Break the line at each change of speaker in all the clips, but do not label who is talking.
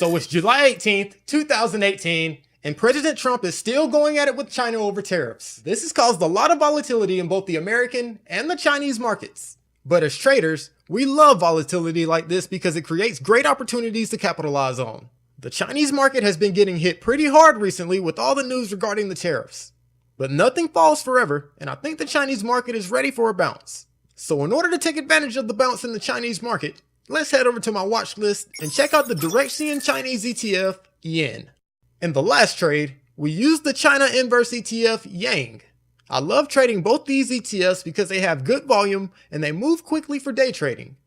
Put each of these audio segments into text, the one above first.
So it's July 18th, 2018, and President Trump is still going at it with China over tariffs. This has caused a lot of volatility in both the American and the Chinese markets. But as traders, we love volatility like this because it creates great opportunities to capitalize on. The Chinese market has been getting hit pretty hard recently with all the news regarding the tariffs. But nothing falls forever, and I think the Chinese market is ready for a bounce. So in order to take advantage of the bounce in the Chinese market, let's head over to my watch list and check out the Direction Chinese ETF, YINN. In the last trade, we used the China Inverse ETF, YANG. I love trading both these ETFs because they have good volume and they move quickly for day trading.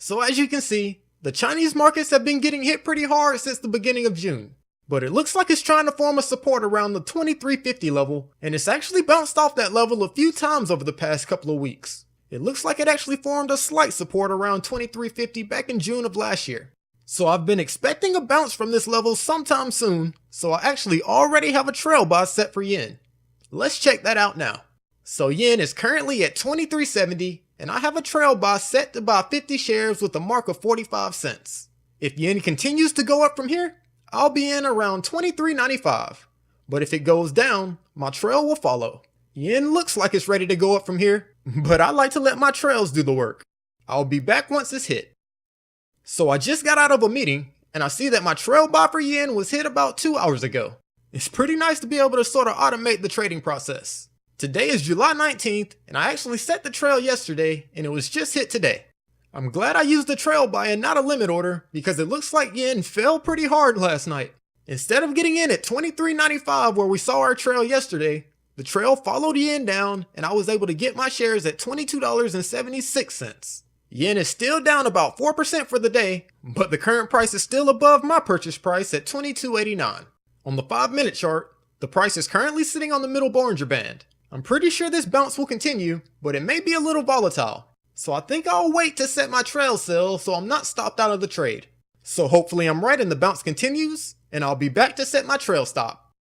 So as you can see, the Chinese markets have been getting hit pretty hard since the beginning of June. But it looks like it's trying to form a support around the 2350 level, and it's actually bounced off that level a few times over the past couple of weeks. It looks like it actually formed a slight support around 2350 back in June of last year. So I've been expecting a bounce from this level sometime soon, so I actually already have a trail buy set for YINN. Let's check that out now. So YINN is currently at 2370, and I have a trail buy set to buy 50 shares with a mark of 45 cents. If YINN continues to go up from here, I'll be in around 23.95. But if it goes down, my trail will follow. YINN looks like it's ready to go up from here, but I like to let my trails do the work. I'll be back once it's hit. So I just got out of a meeting, and I see that my trail buy for YINN was hit about 2 hours ago. It's pretty nice to be able to sort of automate the trading process. Today is July 19th, and I actually set the trail yesterday, and it was just hit today. I'm glad I used the trail buy and not a limit order, because it looks like YINN fell pretty hard last night. Instead of getting in at 23.95 where we saw our trail yesterday, the trail followed YINN down, and I was able to get my shares at $22.76. YINN is still down about 4% for the day, but the current price is still above my purchase price at $22.89. On the 5-minute chart, the price is currently sitting on the middle Bollinger Band. I'm pretty sure this bounce will continue, but it may be a little volatile. So I think I'll wait to set my trail sell so I'm not stopped out of the trade. So hopefully I'm right and the bounce continues, and I'll be back to set my trail stop.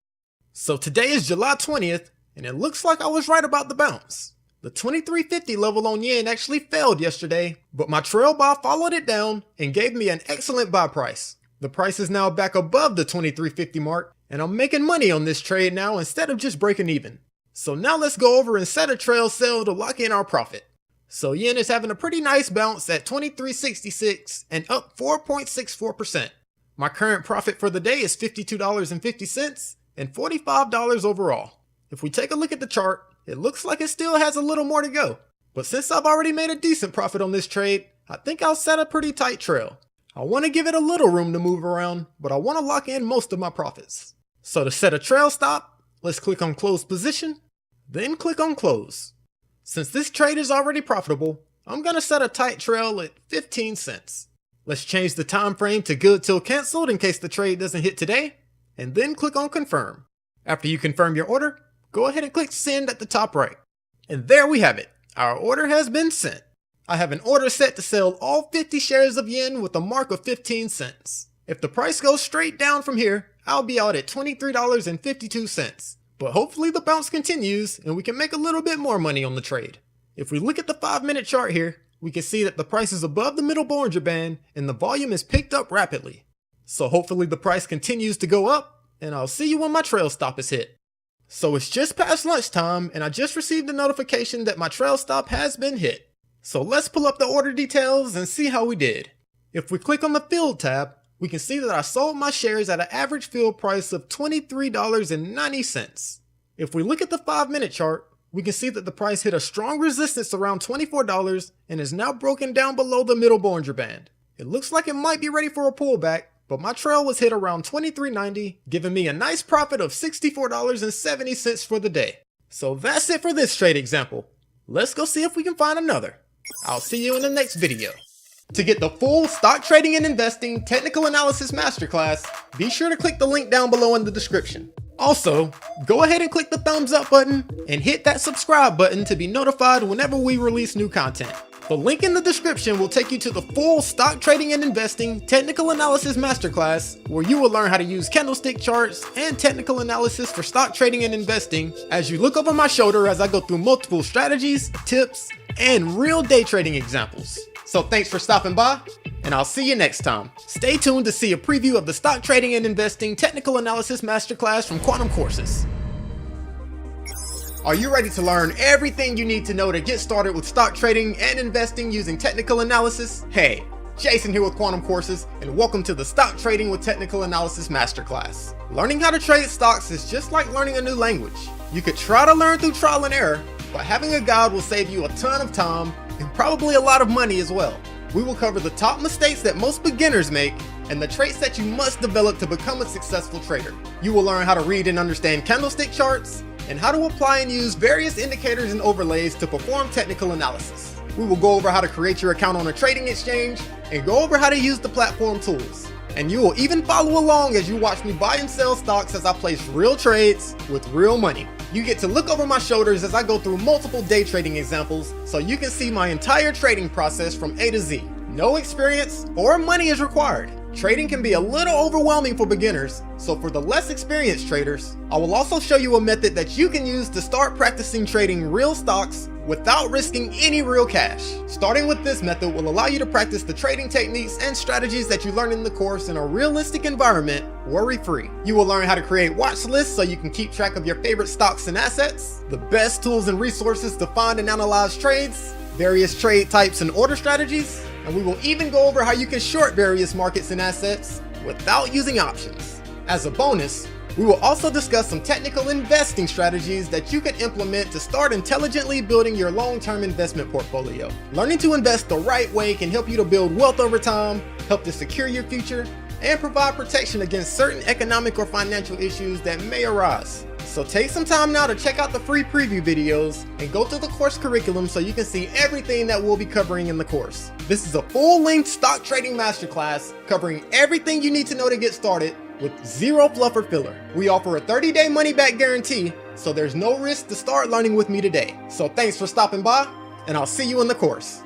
So today is July 20th, and it looks like I was right about the bounce. The 2350 level on YINN actually failed yesterday, but my trail buy followed it down and gave me an excellent buy price. The price is now back above the 2350 mark, and I'm making money on this trade now instead of just breaking even. So now let's go over and set a trail sell to lock in our profit. So YINN is having a pretty nice bounce at 2366 and up 4.64%. My current profit for the day is $52.50 and $45 overall. If we take a look at the chart, it looks like it still has a little more to go. But since I've already made a decent profit on this trade, I think I'll set a pretty tight trail. I want to give it a little room to move around, but I want to lock in most of my profits. So to set a trail stop, let's click on close position, then click on close. Since this trade is already profitable, I'm going to set a tight trail at 15 cents. Let's change the time frame to good till canceled in case the trade doesn't hit today, and then click on confirm. After you confirm your order, go ahead and click send at the top right. And there we have it. Our order has been sent. I have an order set to sell all 50 shares of YINN with a mark of 15 cents. If the price goes straight down from here, I'll be out at $23.52. But hopefully the bounce continues and we can make a little bit more money on the trade. If we look at the 5-minute chart here, we can see that the price is above the middle Bollinger Band and the volume is picked up rapidly. So hopefully the price continues to go up, and I'll see you when my trail stop is hit. So it's just past lunchtime and I just received a notification that my trail stop has been hit. So let's pull up the order details and see how we did. If we click on the field tab, we can see that I sold my shares at an average field price of $23.90. If we look at the 5-minute chart, we can see that the price hit a strong resistance around $24 and is now broken down below the middle Bollinger Band. It looks like it might be ready for a pullback, but my trail was hit around $23.90, giving me a nice profit of $64.70 for the day. So that's it for this trade example. Let's go see if we can find another. I'll see you in the next video. To get the full stock trading and investing technical analysis masterclass, be sure to click the link down below in the description. Also, go ahead and click the thumbs up button and hit that subscribe button to be notified whenever we release new content. The link in the description will take you to the full stock trading and investing technical analysis masterclass, where you will learn how to use candlestick charts and technical analysis for stock trading and investing as you look over my shoulder as I go through multiple strategies, tips, and real day trading examples. So thanks for stopping by. and I'll see you next time. Stay tuned to see a preview of the Stock Trading and Investing Technical Analysis Masterclass from Quantum Courses. Are you ready to learn everything you need to know to get started with stock trading and investing using technical analysis? Hey, Jason here with Quantum Courses, and welcome to the Stock Trading with Technical Analysis Masterclass. Learning how to trade stocks is just like learning a new language. You could try to learn through trial and error, but having a guide will save you a ton of time and probably a lot of money as well. We will cover the top mistakes that most beginners make and the traits that you must develop to become a successful trader. You will learn how to read and understand candlestick charts and how to apply and use various indicators and overlays to perform technical analysis. We will go over how to create your account on a trading exchange and go over how to use the platform tools. And you will even follow along as you watch me buy and sell stocks as I place real trades with real money. You get to look over my shoulders as I go through multiple day trading examples so you can see my entire trading process from A to Z. No experience or money is required. Trading can be a little overwhelming for beginners, so for the less experienced traders, I will also show you a method that you can use to start practicing trading real stocks without risking any real cash. Starting with this method will allow you to practice the trading techniques and strategies that you learn in the course in a realistic environment, worry-free. You will learn how to create watch lists so you can keep track of your favorite stocks and assets, the best tools and resources to find and analyze trades, various trade types and order strategies, and we will even go over how you can short various markets and assets without using options. As a bonus, we will also discuss some technical investing strategies that you can implement to start intelligently building your long-term investment portfolio. Learning to invest the right way can help you to build wealth over time, help to secure your future, and provide protection against certain economic or financial issues that may arise. So take some time now to check out the free preview videos and go through the course curriculum so you can see everything that we'll be covering in the course. This is a full-length stock trading masterclass covering everything you need to know to get started with zero fluff or filler. We offer a 30-day money-back guarantee, so there's no risk to start learning with me today. So thanks for stopping by, and I'll see you in the course.